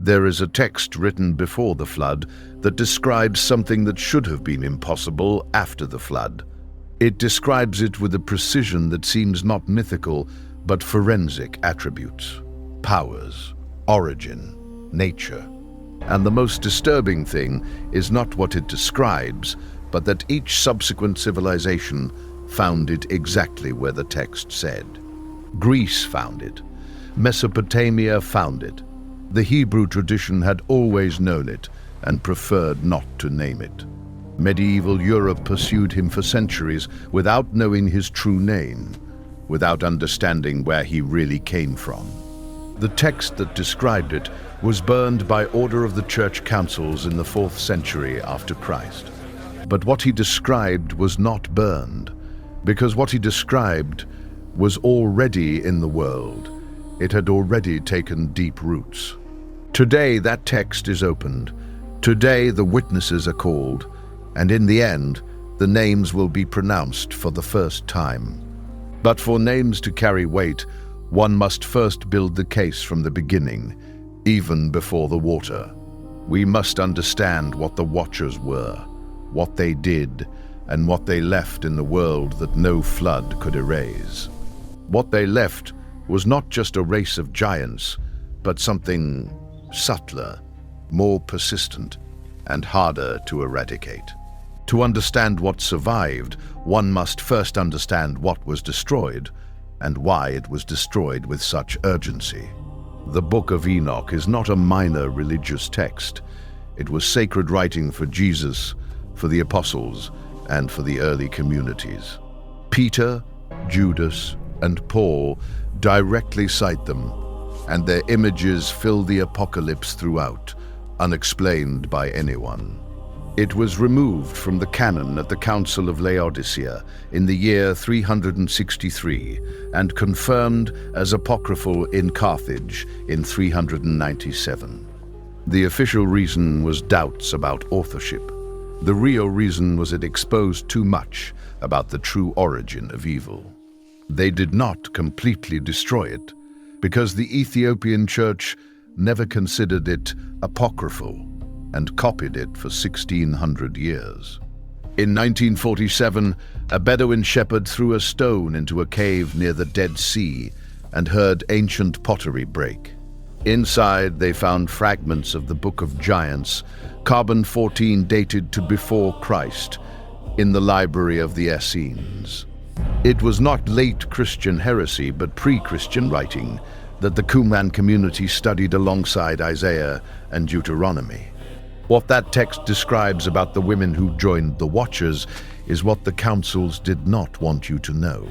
There is a text written before the flood that describes something that should have been impossible after the flood. It describes it with a precision that seems not mythical, but forensic attributes, powers, origin, nature. And the most disturbing thing is not what it describes, but that each subsequent civilization found it exactly where the text said. Greece found it. Mesopotamia found it. The Hebrew tradition had always known it and preferred not to name it. Medieval Europe pursued him for centuries without knowing his true name, without understanding where he really came from. The text that described it was burned by order of the church councils in the 4th century after Christ. But what he described was not burned, because what he described was already in the world. It had already taken deep roots. Today that text is opened. Today the witnesses are called, and in the end, the names will be pronounced for the first time. But for names to carry weight, one must first build the case from the beginning, even before the water. We must understand what the Watchers were, what they did, and what they left in the world that no flood could erase. What they left was not just a race of giants, but something subtler, more persistent, and harder to eradicate. To understand what survived, one must first understand what was destroyed, and why it was destroyed with such urgency. The Book of Enoch is not a minor religious text. It was sacred writing for Jesus, for the apostles, and for the early communities. Peter, Judas, and Paul directly cite them, and their images fill the apocalypse throughout, unexplained by anyone. It was removed from the canon at the Council of Laodicea in the year 363 and confirmed as apocryphal in Carthage in 397. The official reason was doubts about authorship. The real reason was it exposed too much about the true origin of evil. They did not completely destroy it, because the Ethiopian church never considered it apocryphal and copied it for 1600 years. In 1947, a Bedouin shepherd threw a stone into a cave near the Dead Sea and heard ancient pottery break. Inside, they found fragments of the Book of Giants, carbon-14 dated to before Christ, in the library of the Essenes. It was not late Christian heresy, but pre-Christian writing that the Qumran community studied alongside Isaiah and Deuteronomy. What that text describes about the women who joined the Watchers is what the councils did not want you to know.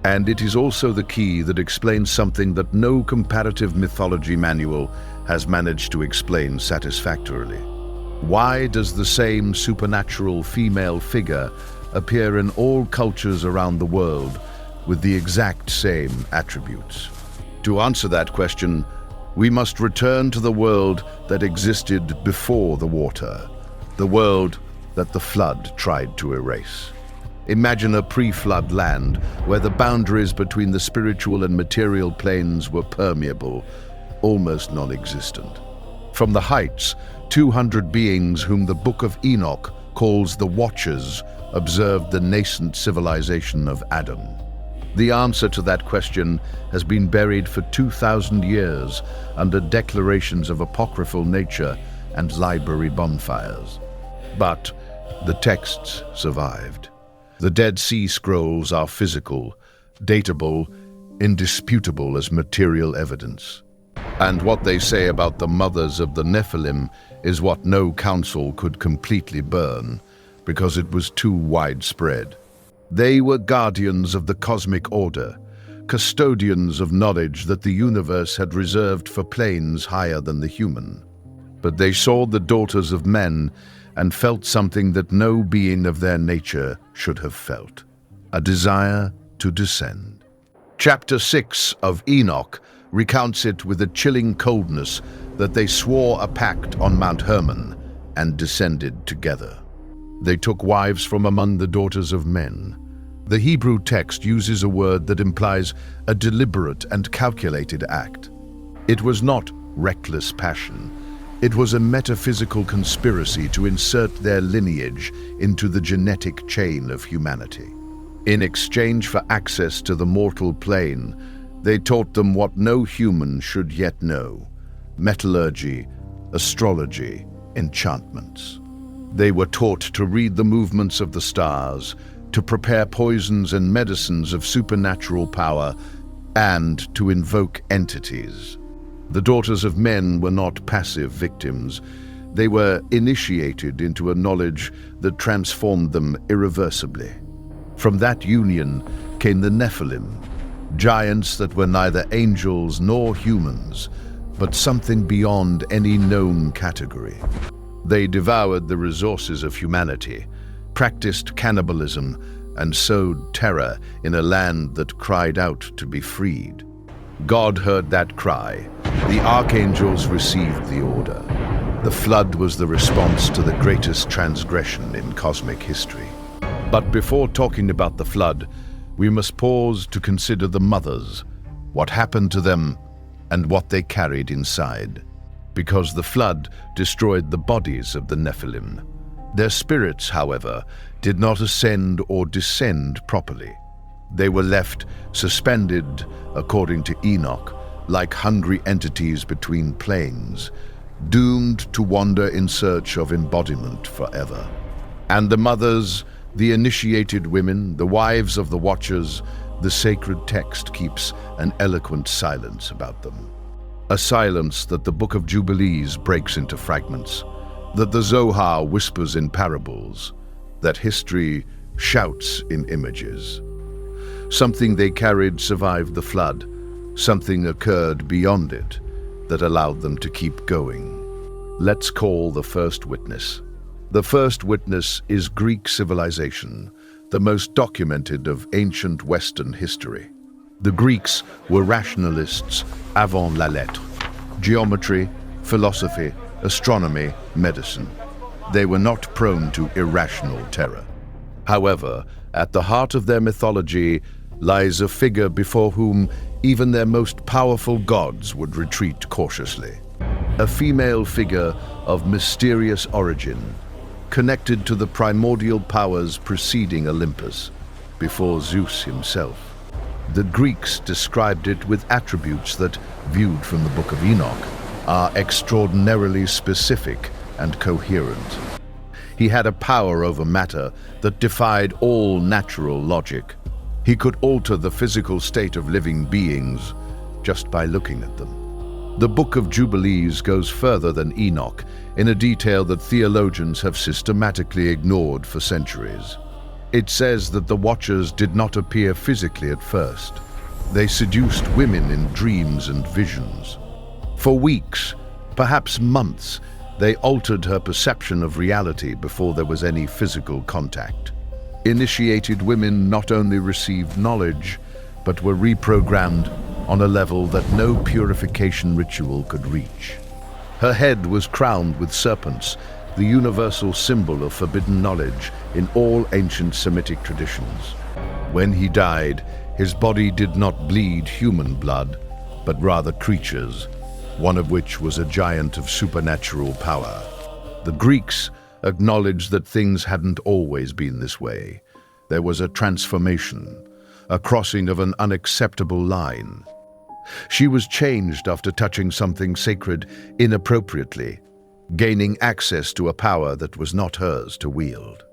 And it is also the key that explains something that no comparative mythology manual has managed to explain satisfactorily. Why does the same supernatural female figure appear in all cultures around the world with the exact same attributes? To answer that question, we must return to the world that existed before the water, the world that the flood tried to erase. Imagine a pre-flood land where the boundaries between the spiritual and material planes were permeable, almost non-existent. From the heights, 200 beings whom the Book of Enoch calls the Watchers observed the nascent civilization of Adam. The answer to that question has been buried for 2,000 years under declarations of apocryphal nature and library bonfires. But the texts survived. The Dead Sea Scrolls are physical, datable, indisputable as material evidence. And what they say about the mothers of the Nephilim is what no council could completely burn, because it was too widespread. They were guardians of the cosmic order, custodians of knowledge that the universe had reserved for planes higher than the human. But they saw the daughters of men and felt something that no being of their nature should have felt: a desire to descend. Chapter 6 of Enoch recounts it with a chilling coldness that they swore a pact on Mount Hermon and descended together. They took wives from among the daughters of men. The Hebrew text uses a word that implies a deliberate and calculated act. It was not reckless passion, It was a metaphysical conspiracy to insert their lineage into the genetic chain of humanity. In exchange for access to the mortal plane, they taught them what no human should yet know: metallurgy, astrology, enchantments. They were taught to read the movements of the stars, to prepare poisons and medicines of supernatural power, and to invoke entities. The daughters of men were not passive victims. They were initiated into a knowledge that transformed them irreversibly. From that union came the Nephilim, giants that were neither angels nor humans, but something beyond any known category. They devoured the resources of humanity, practiced cannibalism, and sowed terror in a land that cried out to be freed. God heard that cry. The archangels received the order. The flood was the response to the greatest transgression in cosmic history. But before talking about the flood, we must pause to consider the mothers, what happened to them, and what they carried inside. Because the flood destroyed the bodies of the Nephilim. Their spirits, however, did not ascend or descend properly. They were left suspended, according to Enoch, like hungry entities between planes, doomed to wander in search of embodiment forever. And the mothers, the initiated women, the wives of the watchers, the sacred text keeps an eloquent silence about them. A silence that the Book of Jubilees breaks into fragments, that the Zohar whispers in parables, that history shouts in images. Something they carried survived the flood. Something occurred beyond it that allowed them to keep going. Let's call the first witness. The first witness is Greek civilization, the most documented of ancient Western history. The Greeks were rationalists avant la lettre. Geometry, philosophy, astronomy, medicine. They were not prone to irrational terror. However, at the heart of their mythology lies a figure before whom even their most powerful gods would retreat cautiously. A female figure of mysterious origin, connected to the primordial powers preceding Olympus, before Zeus himself. The Greeks described it with attributes that, viewed from the Book of Enoch, are extraordinarily specific and coherent. He had a power over matter that defied all natural logic. He could alter the physical state of living beings just by looking at them. The Book of Jubilees goes further than Enoch in a detail that theologians have systematically ignored for centuries. It says that the Watchers did not appear physically at first. They seduced women in dreams and visions. For weeks, perhaps months, they altered her perception of reality before there was any physical contact. Initiated women not only received knowledge, but were reprogrammed on a level that no purification ritual could reach. Her head was crowned with serpents, the universal symbol of forbidden knowledge in all ancient Semitic traditions. When he died, his body did not bleed human blood, but rather creatures, one of which was a giant of supernatural power. The Greeks acknowledged that things hadn't always been this way. There was a transformation, a crossing of an unacceptable line. She was changed after touching something sacred inappropriately, gaining access to a power that was not hers to wield.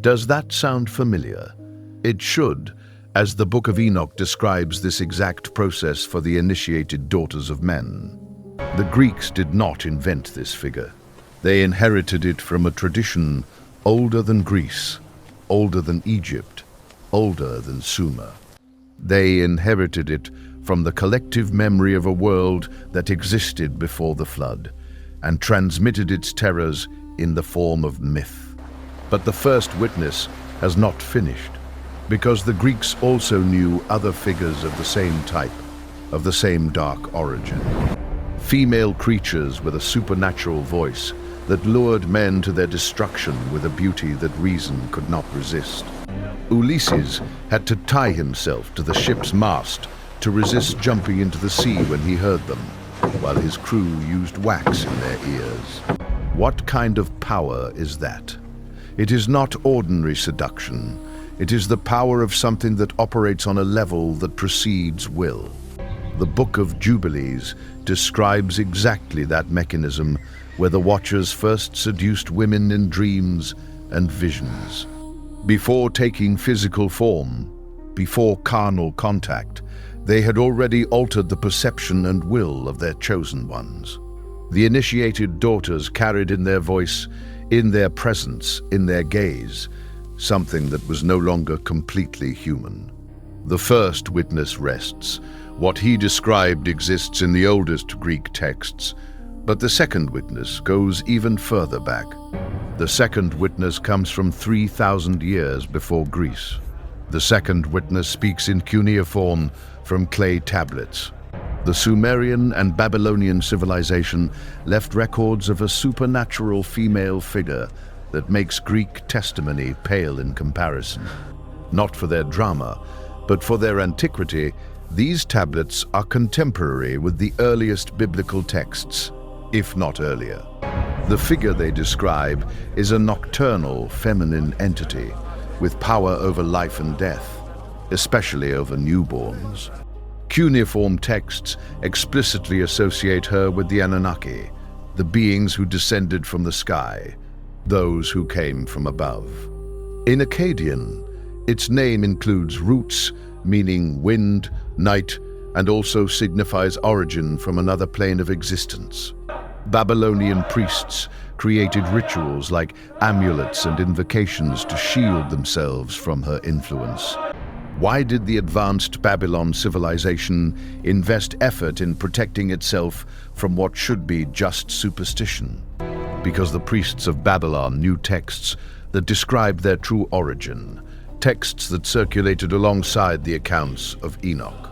Does that sound familiar? It should, as the Book of Enoch describes this exact process for the initiated daughters of men. The Greeks did not invent this figure. They inherited it from a tradition older than Greece, older than Egypt, older than Sumer. They inherited it from the collective memory of a world that existed before the flood, and transmitted its terrors in the form of myth. But the first witness has not finished, because the Greeks also knew other figures of the same type, of the same dark origin. Female creatures with a supernatural voice that lured men to their destruction with a beauty that reason could not resist. Ulysses had to tie himself to the ship's mast to resist jumping into the sea when he heard them. while his crew used wax in their ears. What kind of power is that? It is not ordinary seduction. It is the power of something that operates on a level that precedes will. The Book of Jubilees describes exactly that mechanism, where the Watchers first seduced women in dreams and visions. Before taking physical form, before carnal contact, they had already altered the perception and will of their chosen ones. The initiated daughters carried in their voice, in their presence, in their gaze, something that was no longer completely human. The first witness rests. What he described exists in the oldest Greek texts, but the second witness goes even further back. The second witness comes from 3,000 years before Greece. The second witness speaks in cuneiform from clay tablets. The Sumerian and Babylonian civilization left records of a supernatural female figure that makes Greek testimony pale in comparison. Not for their drama, but for their antiquity, these tablets are contemporary with the earliest biblical texts, if not earlier. The figure they describe is a nocturnal, feminine entity with power over life and death, especially over newborns. Cuneiform texts explicitly associate her with the Anunnaki, the beings who descended from the sky, those who came from above. In Akkadian, its name includes roots, meaning wind, night, and also signifies origin from another plane of existence. Babylonian priests created rituals like amulets and invocations to shield themselves from her influence. Why did the advanced Babylon civilization invest effort in protecting itself from what should be just superstition? Because the priests of Babylon knew texts that described their true origin, texts that circulated alongside the accounts of Enoch.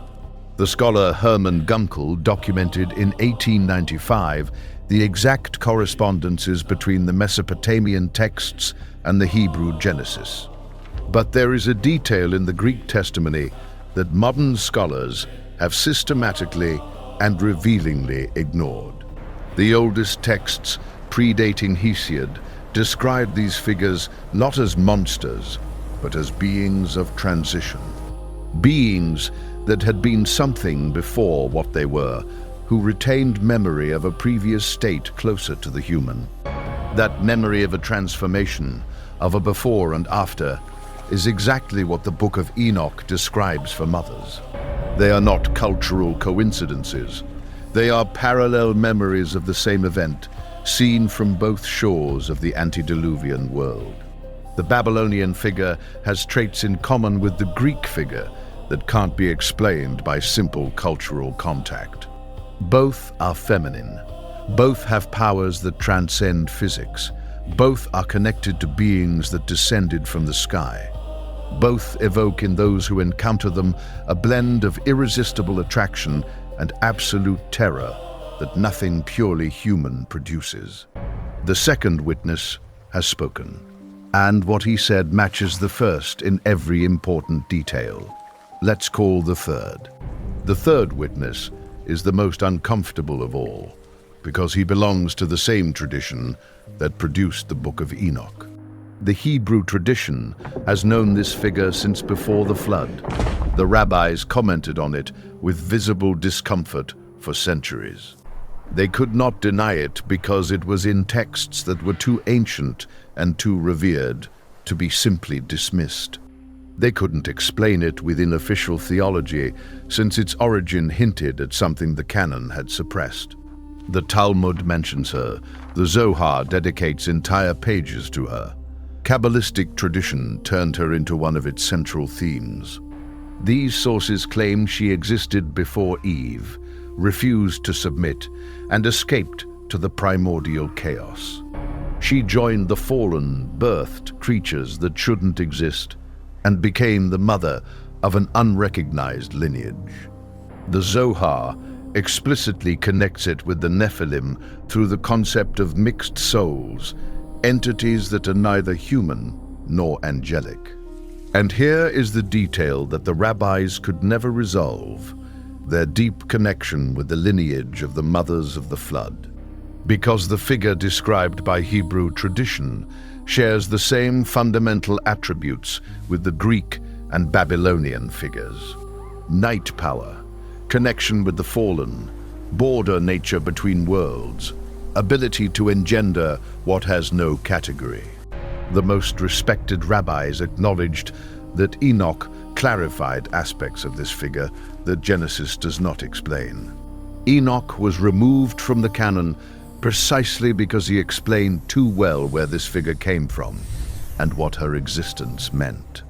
The scholar Hermann Gunkel documented in 1895 the exact correspondences between the Mesopotamian texts and the Hebrew Genesis. But there is a detail in the Greek testimony that modern scholars have systematically and revealingly ignored. The oldest texts, predating Hesiod, describe these figures not as monsters, but as beings of transition. Beings that had been something before what they were, who retained memory of a previous state closer to the human. That memory of a transformation, of a before and after, is exactly what the Book of Enoch describes for mothers. They are not cultural coincidences. They are parallel memories of the same event, seen from both shores of the antediluvian world. The Babylonian figure has traits in common with the Greek figure that can't be explained by simple cultural contact. Both are feminine. Both have powers that transcend physics. Both are connected to beings that descended from the sky. Both evoke in those who encounter them a blend of irresistible attraction and absolute terror that nothing purely human produces. The second witness has spoken, and what he said matches the first in every important detail. Let's call the third. The third witness is the most uncomfortable of all, because he belongs to the same tradition that produced the Book of Enoch. The Hebrew tradition has known this figure since before the flood. The rabbis commented on it with visible discomfort for centuries. They could not deny it because it was in texts that were too ancient and too revered to be simply dismissed. They couldn't explain it within official theology, since its origin hinted at something the canon had suppressed. The Talmud mentions her. The Zohar dedicates entire pages to her. Kabbalistic tradition turned her into one of its central themes. These sources claim she existed before Eve, refused to submit, and escaped to the primordial chaos. She joined the fallen, birthed creatures that shouldn't exist, and became the mother of an unrecognized lineage. The Zohar explicitly connects it with the Nephilim through the concept of mixed souls, entities that are neither human nor angelic. And here is the detail that the rabbis could never resolve. their deep connection with the lineage of the mothers of the flood. Because the figure described by Hebrew tradition shares the same fundamental attributes with the Greek and Babylonian figures. Night power, connection with the fallen, border nature between worlds, ability to engender what has no category. The most respected rabbis acknowledged that Enoch clarified aspects of this figure that Genesis does not explain. Enoch was removed from the canon precisely because he explained too well where this figure came from and what her existence meant.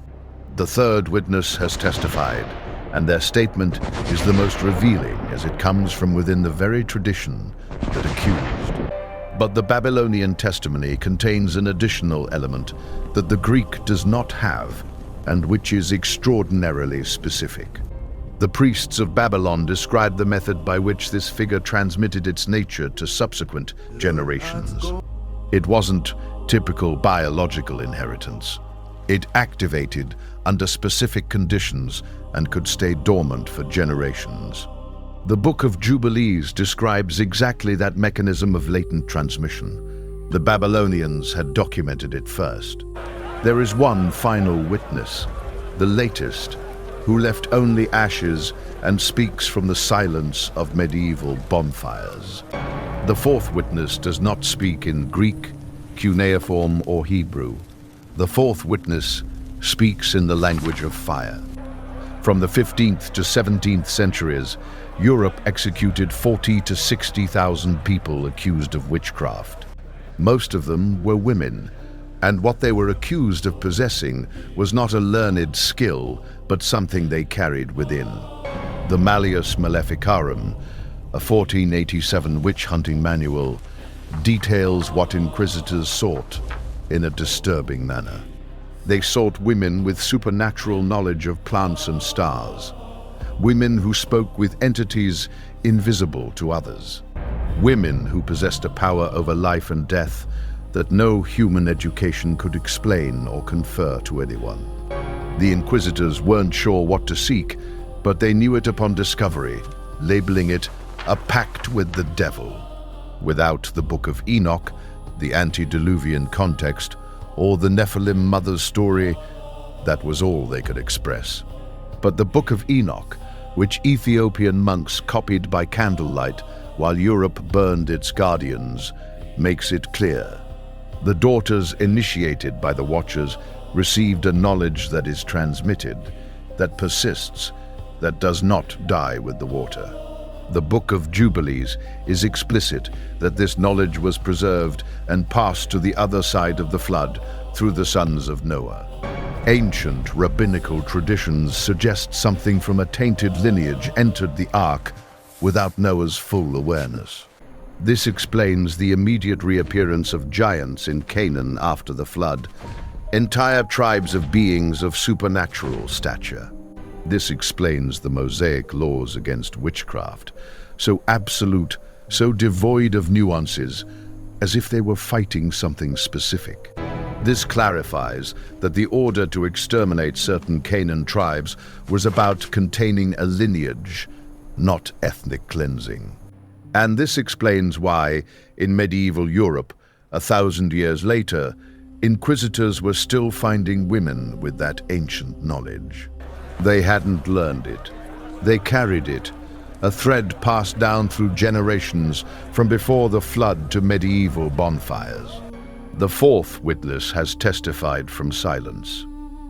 The third witness has testified, and their statement is the most revealing as it comes from within the very tradition that accused. But the Babylonian testimony contains an additional element that the Greek does not have, and which is extraordinarily specific. The priests of Babylon described the method by which this figure transmitted its nature to subsequent generations. It wasn't typical biological inheritance. It activated under specific conditions and could stay dormant for generations. The Book of Jubilees describes exactly that mechanism of latent transmission. The Babylonians had documented it first. There is one final witness, the latest, who left only ashes and speaks from the silence of medieval bonfires. The fourth witness does not speak in Greek, cuneiform, or Hebrew. The fourth witness speaks in the language of fire. From the 15th to 17th centuries, Europe executed 40 to 60,000 people accused of witchcraft. Most of them were women, and what they were accused of possessing was not a learned skill, but something they carried within. The Malleus Maleficarum, a 1487 witch-hunting manual, details what inquisitors sought in a disturbing manner. They sought women with supernatural knowledge of plants and stars, women who spoke with entities invisible to others, women who possessed a power over life and death that no human education could explain or confer to anyone. The inquisitors weren't sure what to seek, but they knew it upon discovery, labeling it a pact with the devil. Without the Book of Enoch, the antediluvian context, or the Nephilim mother's story, that was all they could express. But the Book of Enoch, which Ethiopian monks copied by candlelight while Europe burned its guardians, makes it clear. The daughters initiated by the Watchers received a knowledge that is transmitted, that persists, that does not die with the water. The Book of Jubilees is explicit that this knowledge was preserved and passed to the other side of the flood through the sons of Noah. Ancient rabbinical traditions suggest something from a tainted lineage entered the ark without Noah's full awareness. This explains the immediate reappearance of giants in Canaan after the flood, entire tribes of beings of supernatural stature. This explains the Mosaic laws against witchcraft, so absolute, so devoid of nuances, as if they were fighting something specific. This clarifies that the order to exterminate certain Canaan tribes was about containing a lineage, not ethnic cleansing. And this explains why, in medieval Europe, 1,000 years later, inquisitors were still finding women with that ancient knowledge. They hadn't learned it. They carried it, a thread passed down through generations from before the flood to medieval bonfires. The fourth witness has testified from silence.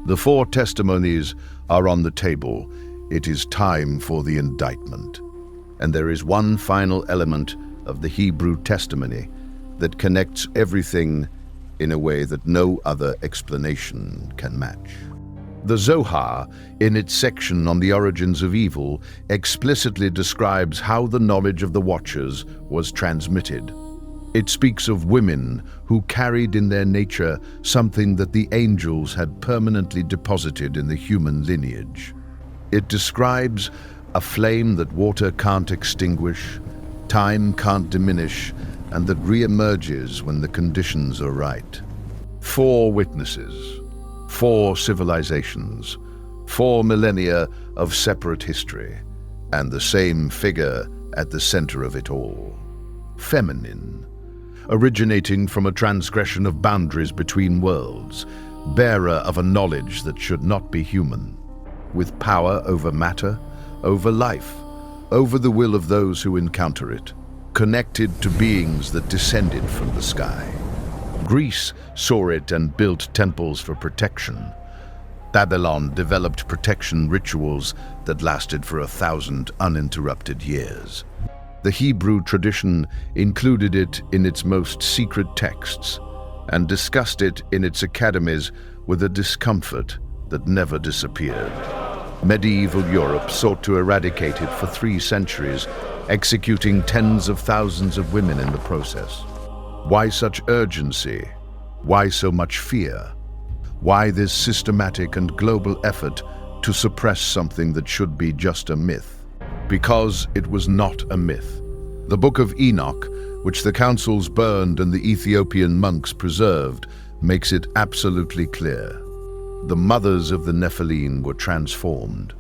The 4 testimonies are on the table. It is time for the indictment. And there is one final element of the Hebrew testimony that connects everything in a way that no other explanation can match. The Zohar, in its section on the origins of evil, explicitly describes how the knowledge of the Watchers was transmitted. It speaks of women who carried in their nature something that the angels had permanently deposited in the human lineage. It describes a flame that water can't extinguish, time can't diminish, and that re-emerges when the conditions are right. 4 witnesses, 4 civilizations, 4 millennia of separate history. and the same figure at the center of it all. Feminine, originating from a transgression of boundaries between worlds, bearer of a knowledge that should not be human, with power over matter, over life, over the will of those who encounter it, connected to beings that descended from the sky. Greece saw it and built temples for protection. Babylon developed protection rituals that lasted for 1,000 uninterrupted years. The Hebrew tradition included it in its most secret texts and discussed it in its academies with a discomfort that never disappeared. Medieval Europe sought to eradicate it for 3 centuries, executing tens of thousands of women in the process. Why such urgency? Why so much fear? Why this systematic and global effort to suppress something that should be just a myth? Because it was not a myth. The Book of Enoch, which the councils burned and the Ethiopian monks preserved, makes it absolutely clear. The mothers of the Nephilim were transformed.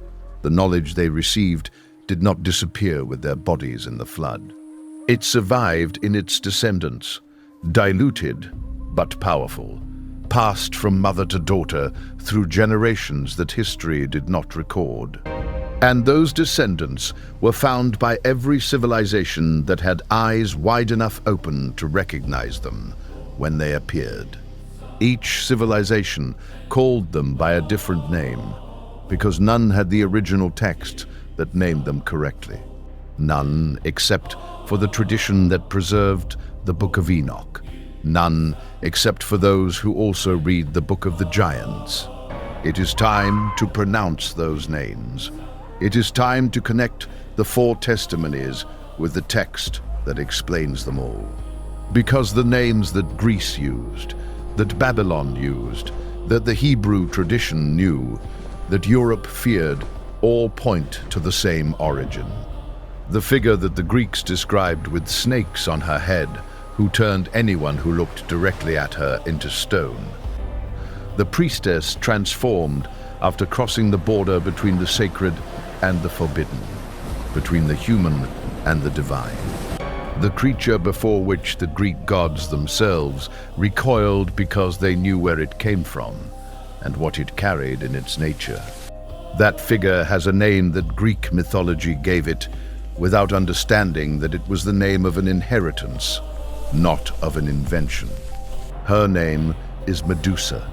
The knowledge they received did not disappear with their bodies in the flood. It survived in its descendants, diluted but powerful, passed from mother to daughter through generations that history did not record. And those descendants were found by every civilization that had eyes wide enough open to recognize them when they appeared. Each civilization called them by a different name, because none had the original text that named them correctly. None except for the tradition that preserved the Book of Enoch. None except for those who also read the Book of the Giants. It is time to pronounce those names. It is time to connect the 4 testimonies with the text that explains them all. Because the names that Greece used, that Babylon used, that the Hebrew tradition knew, that Europe feared, all point to the same origin. The figure that the Greeks described with snakes on her head, who turned anyone who looked directly at her into stone. The priestess transformed after crossing the border between the sacred and the forbidden, between the human and the divine. The creature before which the Greek gods themselves recoiled because they knew where it came from and what it carried in its nature. That figure has a name that Greek mythology gave it without understanding that it was the name of an inheritance, not of an invention. Her name is Medusa.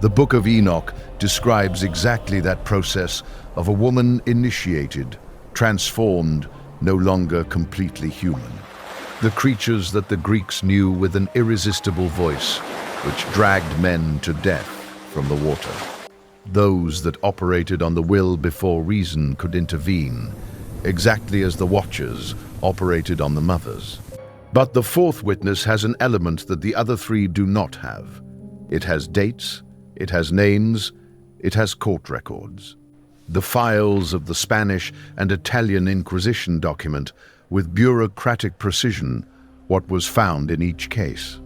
The Book of Enoch describes exactly that process of a woman initiated, transformed, no longer completely human. The creatures that the Greeks knew with an irresistible voice, which dragged men to death from the water. Those that operated on the will before reason could intervene, exactly as the Watchers operated on the mothers. But the 4th witness has an element that the other 3 do not have. It has dates, it has names, it has court records. The files of the Spanish and Italian Inquisition document with bureaucratic precision what was found in each case.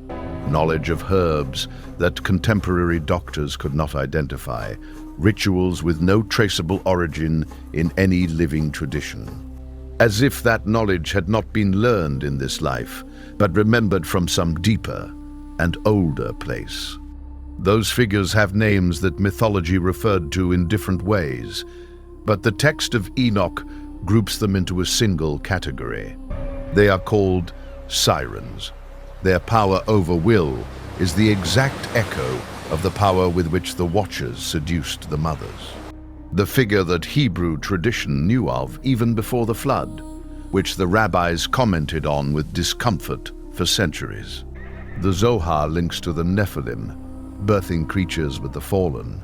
Knowledge of herbs that contemporary doctors could not identify, rituals with no traceable origin in any living tradition. As if that knowledge had not been learned in this life, but remembered from some deeper and older place. Those figures have names that mythology referred to in different ways, but the text of Enoch groups them into a single category. They are called sirens. Their power over will is the exact echo of the power with which the Watchers seduced the mothers. The figure that Hebrew tradition knew of even before the flood, which the rabbis commented on with discomfort for centuries. The Zohar links to the Nephilim, birthing creatures with the fallen,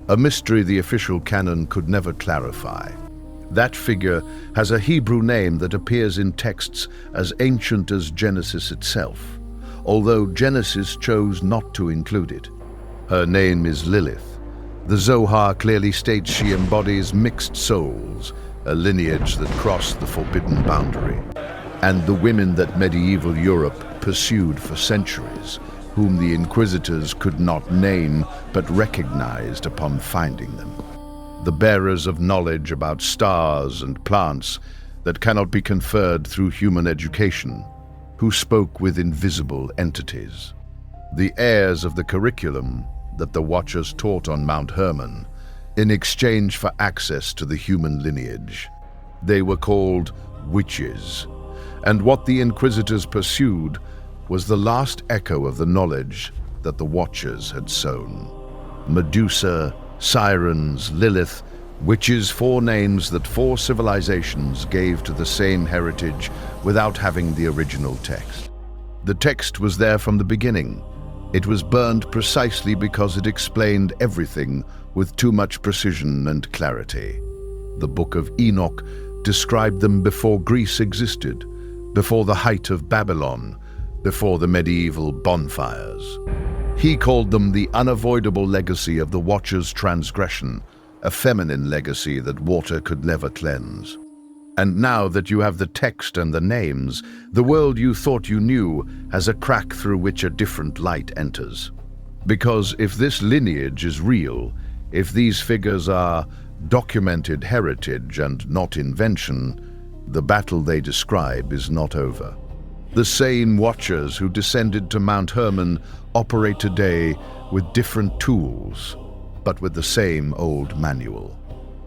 a mystery the official canon could never clarify. That figure has a Hebrew name that appears in texts as ancient as Genesis itself, although Genesis chose not to include it. Her name is Lilith. The Zohar clearly states she embodies mixed souls, a lineage that crossed the forbidden boundary, and the women that medieval Europe pursued for centuries, whom the inquisitors could not name but recognized upon finding them. the bearers of knowledge about stars and plants that cannot be conferred through human education, who spoke with invisible entities. The heirs of the curriculum that the Watchers taught on Mount Hermon in exchange for access to the human lineage. They were called witches, and what the Inquisitors pursued was the last echo of the knowledge that the Watchers had sown. Medusa, sirens, Lilith, witches, 4 names that 4 civilizations gave to the same heritage without having the original text. The text was there from the beginning. It was burned precisely because it explained everything with too much precision and clarity. The Book of Enoch described them before Greece existed, before the height of Babylon, before the medieval bonfires. He called them the unavoidable legacy of the Watcher's transgression, a feminine legacy that water could never cleanse. And now that you have the text and the names, the world you thought you knew has a crack through which a different light enters. Because if this lineage is real, if these figures are documented heritage and not invention, the battle they describe is not over. The same Watchers who descended to Mount Hermon operate today with different tools, but with the same old manual.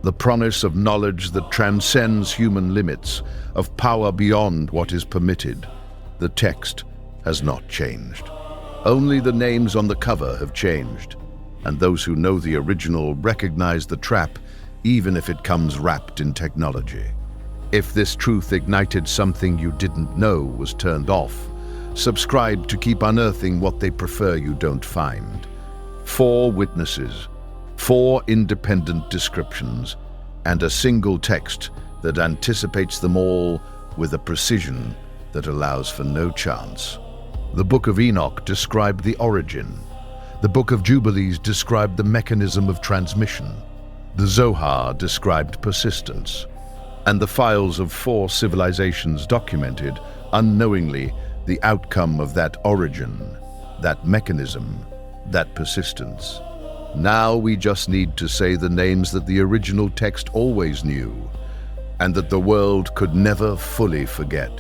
The promise of knowledge that transcends human limits, of power beyond what is permitted. The text has not changed. Only the names on the cover have changed, and those who know the original recognize the trap, even if it comes wrapped in technology. If this truth ignited something you didn't know was turned off, subscribe to keep unearthing what they prefer you don't find. 4 witnesses, 4 independent descriptions, and a single text that anticipates them all with a precision that allows for no chance. The Book of Enoch described the origin. The Book of Jubilees described the mechanism of transmission. The Zohar described persistence. And the files of 4 civilizations documented, unknowingly, the outcome of that origin, that mechanism, that persistence. Now we just need to say the names that the original text always knew, and that the world could never fully forget.